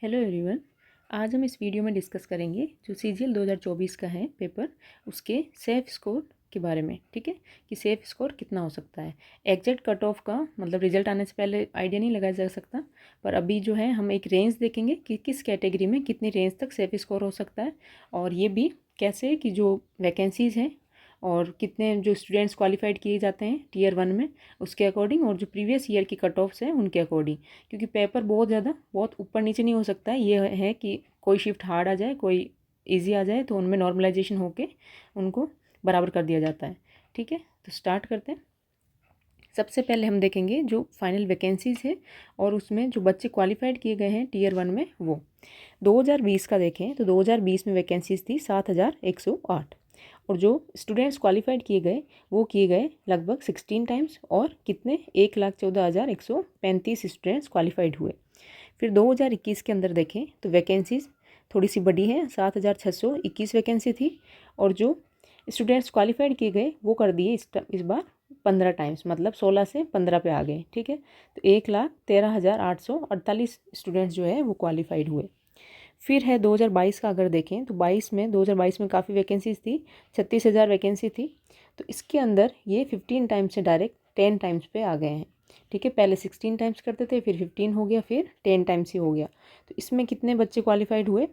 Hello everyone. आज हम इस वीडियो में डिस्कस करेंगे जो सीजीएल 2024 का है पेपर, उसके सेफ स्कोर के बारे में। ठीक है, कि सेफ स्कोर कितना हो सकता है। एग्जैक्ट कट ऑफ का मतलब रिजल्ट आने से पहले आइडिया नहीं लगाया जा सकता, पर अभी जो है हम एक रेंज देखेंगे कि किस कैटेगरी में कितनी रेंज तक सेफ स्कोर हो सकता है, और ये भी कैसे कि जो वैकेंसीज़ हैं और कितने जो स्टूडेंट्स क्वालिफाइड किए जाते हैं टीयर 1 में उसके अकॉर्डिंग, और जो प्रीवियस ईयर की कट ऑफ्स हैं उनके अकॉर्डिंग। क्योंकि पेपर बहुत ऊपर नीचे नहीं हो सकता है। ये है कि कोई शिफ्ट हार्ड आ जाए, कोई इजी आ जाए, तो उनमें नॉर्मलाइजेशन होके उनको बराबर कर दिया जाता है। ठीक है, तो स्टार्ट करते हैं। सबसे पहले हम देखेंगे जो फाइनल वैकेंसीज़ है और उसमें जो बच्चे क्वालिफाइड किए गए हैं टीयर 1 में वो 2020 का देखें तो 2020 में वैकेंसीज़ थी 7108, और जो स्टूडेंट्स क्वालिफाइड किए गए वो किए गए लगभग 16 टाइम्स, और कितने 1,14,135 स्टूडेंट्स क्वालिफाइड हुए। फिर 2021 के अंदर देखें तो वैकेंसीज़ थोड़ी सी बड़ी है, 7,621 वैकेंसी थी, और जो स्टूडेंट्स क्वालिफाइड किए गए वो कर दिए इस बार 15 टाइम्स, मतलब 16 से 15 पे आ गए। ठीक है, तो 1,13,848 स्टूडेंट्स जो है वो क्वालिफाइड हुए। फिर है 2022 का, अगर देखें तो 2022 में काफ़ी वैकेंसीज थी, 36,000 वैकेंसी थी। तो इसके अंदर ये 15 टाइम्स से डायरेक्ट 10 टाइम्स पे आ गए हैं। ठीक है, पहले 16 टाइम्स करते थे, फिर 15 हो गया, फिर 10 टाइम्स ही हो गया। तो इसमें कितने बच्चे क्वालिफाइड हुए?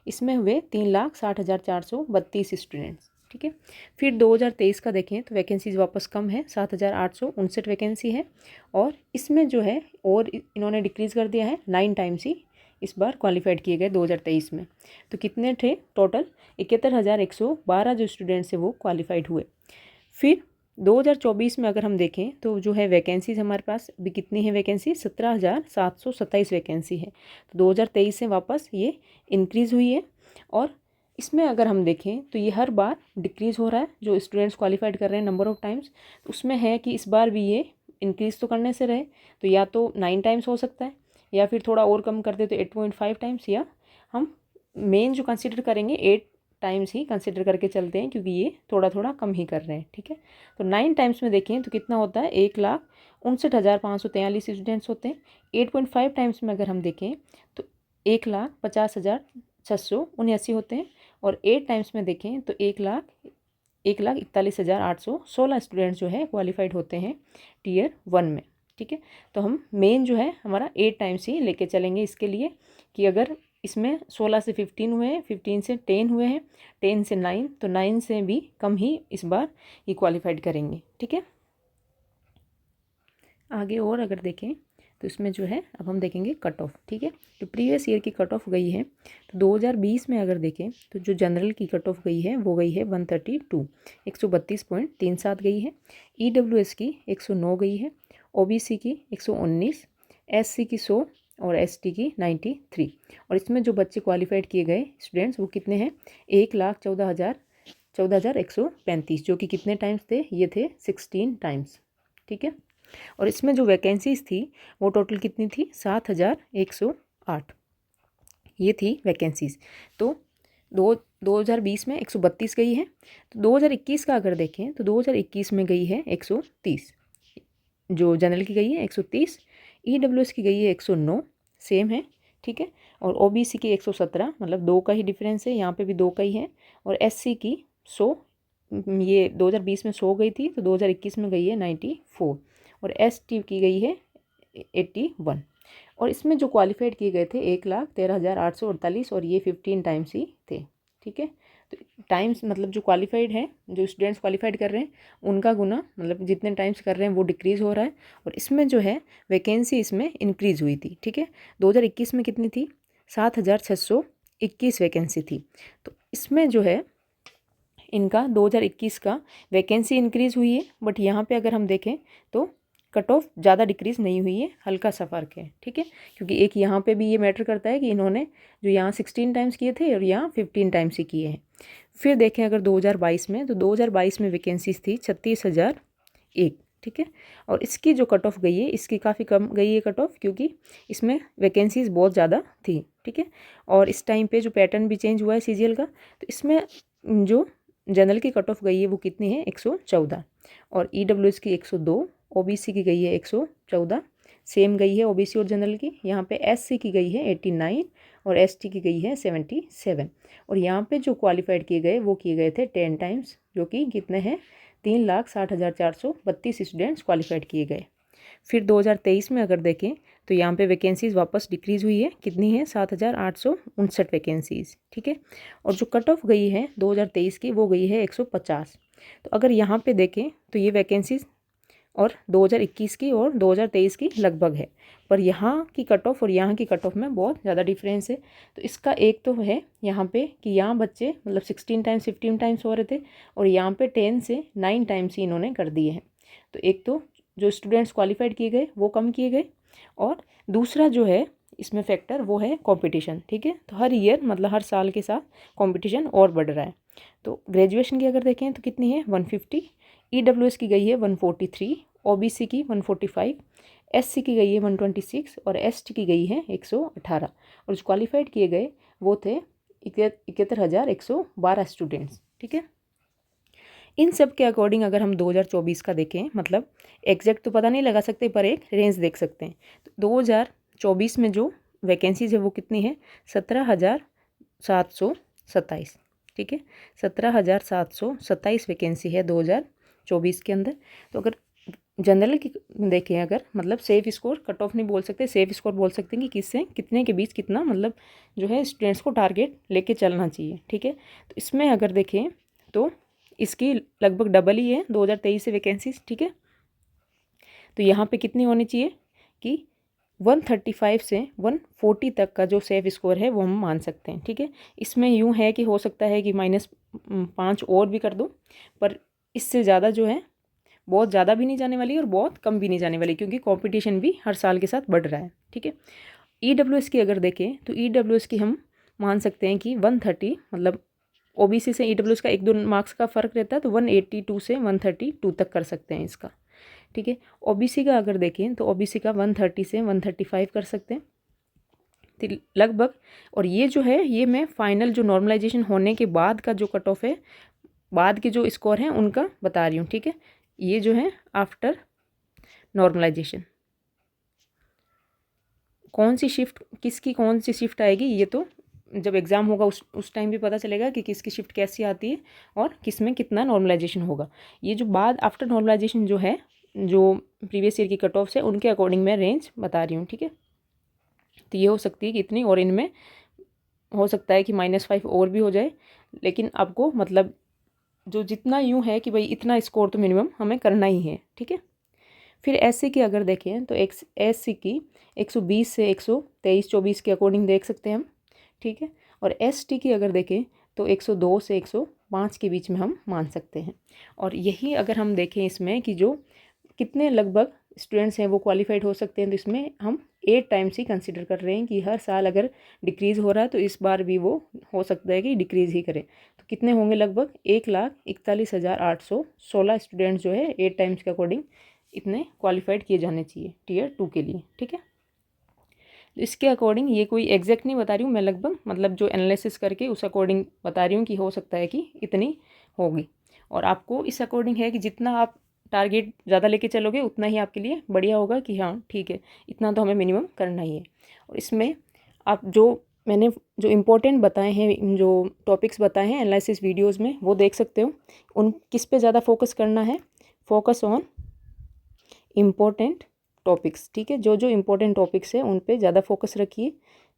इसमें हुए 3,60,432 स्टूडेंट्स। ठीक है, फिर 2023 का देखें तो वैकेंसीज वापस कम है, 7,859 वैकेंसी है, और इसमें जो है और इन्होंने डिक्रीज़ कर दिया है, 9 टाइम्स ही इस बार क्वालिफाइड किए गए 2023 में। तो कितने थे टोटल? 71,112 जो स्टूडेंट्स हैं वो क्वालिफाइड हुए। फिर 2024 में अगर हम देखें तो जो है वैकेंसीज हमारे पास अभी कितनी है? वैकेंसी 17,727 वैकेंसी है। तो 2023 से वापस ये इंक्रीज़ हुई है, और इसमें अगर हम देखें तो ये हर बार डिक्रीज़ हो रहा है जो स्टूडेंट्स क्वालिफाइड कर रहे हैं नंबर ऑफ़ टाइम्स। तो उसमें है कि इस बार भी ये इंक्रीज़ तो करने से रहे, तो या तो 9 टाइम्स हो सकता है, या फिर थोड़ा और कम कर दे तो 8.5 टाइम्स, या हम मेन जो कंसिडर करेंगे 8 टाइम्स ही कंसिडर करके चलते हैं, क्योंकि ये थोड़ा थोड़ा कम ही कर रहे हैं। ठीक है, तो 9 टाइम्स में देखें तो कितना होता है? 1,59,543 स्टूडेंट्स होते हैं। 8.5 टाइम्स में अगर हम देखें तो 1,50,679 होते हैं, और 8 टाइम्स में देखें तो 1,41,816 स्टूडेंट्स जो है क्वालिफाइड होते हैं टीयर 1 में। ठीक है, तो हम मेन जो है हमारा 8 टाइम्स ही लेके चलेंगे इसके लिए, कि अगर इसमें 16 से 15 हुए हैं, 15 से 10 हुए हैं, 10 से 9, तो 9 से भी कम ही इस बार ये क्वालिफाइड करेंगे। ठीक है, आगे और अगर देखें तो इसमें जो है अब हम देखेंगे कट ऑफ। ठीक है, तो प्रीवियस ईयर की कट ऑफ गई है, तो 2020 में अगर देखें तो जो जनरल की कट ऑफ गई है वो गई है 132, 132.37 गई है। EWS की 109 गई है, OBC की 119, SC की 100, और ST की 93। और इसमें जो बच्चे क्वालिफाइड किए गए स्टूडेंट्स वो कितने हैं? 1,14,135, जो कि कितने टाइम्स थे? ये थे 16 टाइम्स। ठीक है, और इसमें जो वैकेंसीज थी वो टोटल कितनी थी? 7,108 ये थी वैकेंसीज। तो 2020 में 132 गई है। तो 2021 का अगर देखें तो 2021 में गई है 130, जो जनरल की गई है 130, EWS की गई है 109, सेम है। ठीक है, और OBC की 117, मतलब 2 का ही डिफरेंस है, यहाँ पे भी 2 का ही है, और SC की 100, ये 2020 में 100 गई थी, तो 2021 में गई है 94, और ST की गई है 81। और इसमें जो क्वालिफाइड किए गए थे 1,13,848, और ये 15 टाइम्स ही थे। ठीक है, तो टाइम्स मतलब जो क्वालिफाइड है, जो स्टूडेंट्स क्वालिफाइड कर रहे हैं उनका गुना, मतलब जितने टाइम्स कर रहे हैं वो डिक्रीज़ हो रहा है, और इसमें जो है वैकेंसी इसमें इंक्रीज़ हुई थी। ठीक है, 2021 में कितनी थी? 7,621 वैकेंसी थी। तो इसमें जो है इनका 2021 का वैकेंसी इंक्रीज़ हुई है, बट यहाँ पे अगर हम देखें तो कट ऑफ ज़्यादा डिक्रीज़ नहीं हुई है, हल्का सा फ़र्क है। ठीक है, क्योंकि एक यहाँ पे भी ये मैटर करता है कि इन्होंने जो यहाँ 16 टाइम्स किए थे और यहाँ 15 टाइम्स ही किए हैं। फिर देखें अगर 2022 में, तो 2022 में वैकेंसीज थी 36,001। ठीक है, और इसकी जो कट ऑफ गई है इसकी काफ़ी कम गई है कट ऑफ, क्योंकि इसमें वैकेंसीज बहुत ज़्यादा थी। ठीक है, और इस टाइम पे जो पैटर्न भी चेंज हुआ है CGL का, तो इसमें जो जनरल की कट ऑफ गई है वो कितनी है? 114, और EWS की 102, OBC की गई है 114, सेम गई है ओबीसी और जनरल की। यहाँ पे एससी की गई है 89 और एसटी की गई है 77। और यहाँ पे जो क्वालिफाइड किए गए वो किए गए थे 10 टाइम्स, जो कि कितने हैं 3,60,432 स्टूडेंट्स क्वालिफाइड किए गए। फिर 2023 में अगर देखें तो यहाँ पे वैकेंसीज़ वापस डिक्रीज़ हुई है, कितनी है 7,859 वैकेंसीज़, ठीक है। और जो कट ऑफ गई है 2023 की वो गई है 150। तो अगर यहाँ पे देखें तो ये वैकेंसीज़ और 2021 की और 2023 की लगभग है, पर यहाँ की कट ऑफ और यहाँ की कट ऑफ में बहुत ज़्यादा डिफरेंस है। तो इसका एक तो है यहाँ पे कि यहाँ बच्चे मतलब 16 टाइम्स 15 टाइम्स हो रहे थे और यहाँ पे 10 से 9 टाइम्स ही इन्होंने कर दिए हैं। तो एक तो जो स्टूडेंट्स क्वालिफाइड किए गए वो कम किए गए, और दूसरा जो है इसमें फैक्टर वो है कंपटीशन, ठीक है। तो हर ईयर मतलब हर साल के साथ कंपटीशन और बढ़ रहा है। तो ग्रेजुएशन की अगर देखें तो कितनी है 150, ईडब्ल्यूएस की गई है 143, ओबीसी की 145, एससी की गई है 126 और एसटी की गई है 118। और जो क्वालिफाइड किए गए वो थे 71,112 स्टूडेंट्स, ठीक है। इन सब के अकॉर्डिंग अगर हम 2024 का देखें, मतलब एग्जैक्ट तो पता नहीं लगा सकते पर एक रेंज देख सकते हैं। तो 2024 में जो वैकेंसीज है वो कितनी है 17,727, ठीक है। 17,727 वैकेंसी है 2024 के अंदर। तो अगर जनरल की देखें अगर मतलब सेफ स्कोर, कट ऑफ नहीं बोल सकते, सेफ स्कोर बोल सकते हैं कि किससे कितने के बीच कितना मतलब जो है स्टूडेंट्स को टारगेट लेके चलना चाहिए, ठीक है। तो इसमें अगर देखें तो इसकी लगभग डबल ही है 2023 से वैकेंसीज, ठीक है। तो यहाँ पे कितनी होनी चाहिए कि 135 से 140 तक का जो सेफ स्कोर है वो हम मान सकते हैं, ठीक है। इसमें यूँ है कि हो सकता है कि -5 और भी कर दूँ, पर इससे ज़्यादा जो है बहुत ज़्यादा भी नहीं जाने वाली और बहुत कम भी नहीं जाने वाली, क्योंकि कंपटीशन भी हर साल के साथ बढ़ रहा है, ठीक है। ईडब्ल्यूएस की अगर देखें तो ईडब्ल्यूएस की हम मान सकते हैं कि 130, मतलब ओबीसी से ईडब्ल्यूएस का 1-2 मार्क्स का फ़र्क रहता है, तो 182 से 132 तक कर सकते हैं इसका, ठीक है। ओबीसी का अगर देखें तो ओबीसी का 130 से 135 कर सकते हैं, तो लगभग। और ये जो है ये मैं फाइनल जो नॉर्मलाइजेशन होने के बाद का जो कट ऑफ है, बाद के जो स्कोर हैं उनका बता रही हूँ, ठीक है। ये जो है आफ्टर नॉर्मलाइजेशन कौन सी शिफ्ट, किसकी कौन सी शिफ्ट आएगी, ये तो जब एग्ज़ाम होगा उस टाइम भी पता चलेगा कि किसकी शिफ्ट कैसी आती है और किस में कितना नॉर्मलाइजेशन होगा। ये जो बाद आफ्टर नॉर्मलाइजेशन जो है, जो प्रीवियस ईयर की कट ऑफ से उनके अकॉर्डिंग मैं रेंज बता रही हूँ, ठीक है। तो ये हो सकती है कि इतनी, और इनमें हो सकता है कि -5 और भी हो जाए, लेकिन आपको मतलब जो जितना यूँ है कि भाई इतना स्कोर तो मिनिमम हमें करना ही है, ठीक है। फिर एससी की अगर देखें तो एससी की 120 से 123-24 के अकॉर्डिंग देख सकते हैं हम, ठीक है। और एसटी की अगर देखें तो 102 से 105 के बीच में हम मान सकते हैं। और यही अगर हम देखें इसमें कि जो कितने लगभग स्टूडेंट्स हैं वो क्वालिफाइड हो सकते हैं, तो इसमें हम 8 टाइम्स ही कंसिडर कर रहे हैं कि हर साल अगर डिक्रीज़ हो रहा है तो इस बार भी वो हो सकता है कि डिक्रीज़ ही करे। तो कितने होंगे लगभग 1,41,816 स्टूडेंट्स जो है 8 टाइम्स के अकॉर्डिंग इतने क्वालिफाइड किए जाने चाहिए टीयर 2 के लिए, ठीक है। इसके अकॉर्डिंग ये कोई एग्जैक्ट नहीं बता रही हूँ मैं, लगभग मतलब जो एनालिसिस करके उस अकॉर्डिंग बता रही हूँ कि हो सकता है कि इतनी होगी। और आपको इस अकॉर्डिंग है कि जितना आप टारगेट ज़्यादा लेके चलोगे उतना ही आपके लिए बढ़िया होगा कि हाँ ठीक है इतना तो हमें मिनिमम करना ही है। और इसमें आप जो मैंने जो इम्पोर्टेंट बताए हैं, जो टॉपिक्स बताए हैं एनालिसिस वीडियोज़ में, वो देख सकते हो। उन किस पे ज़्यादा फोकस करना है, फोकस ऑन इम्पोर्टेंट टॉपिक्स, ठीक है। जो जो इम्पोर्टेंट टॉपिक्स है उन पे ज़्यादा फोकस रखिए,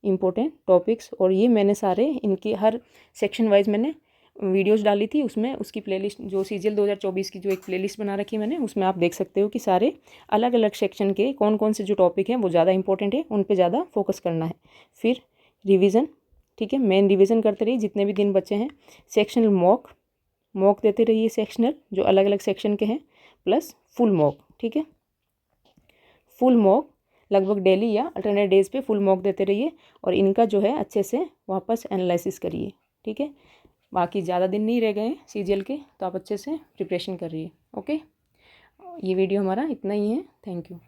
इम्पोर्टेंट टॉपिक्स। और ये मैंने सारे इनकी हर सेक्शन वाइज मैंने वीडियोस डाली थी, उसमें उसकी प्लेलिस्ट जो सीजीएल 2024 की जो एक प्लेलिस्ट बना रखी है मैंने, उसमें आप देख सकते हो कि सारे अलग अलग सेक्शन के कौन कौन से जो टॉपिक हैं वो ज़्यादा इंपॉर्टेंट है, उन पे ज़्यादा फोकस करना है। फिर रिवीजन, ठीक है, मेन रिवीजन करते रहिए जितने भी दिन बचे हैं। सेक्शनल मॉक देते रहिए, सेक्शनल जो अलग अलग सेक्शन के हैं, प्लस फुल मॉक, ठीक है। फुल मॉक लगभग डेली या अल्टरनेट डेज पे फुल मॉक देते रहिए और इनका जो है अच्छे से वापस एनालिसिस करिए, ठीक है। बाकी ज़्यादा दिन नहीं रह गए सीजीएल के, तो आप अच्छे से प्रिपरेशन करिए। ओके, ये वीडियो हमारा इतना ही है। Thank you.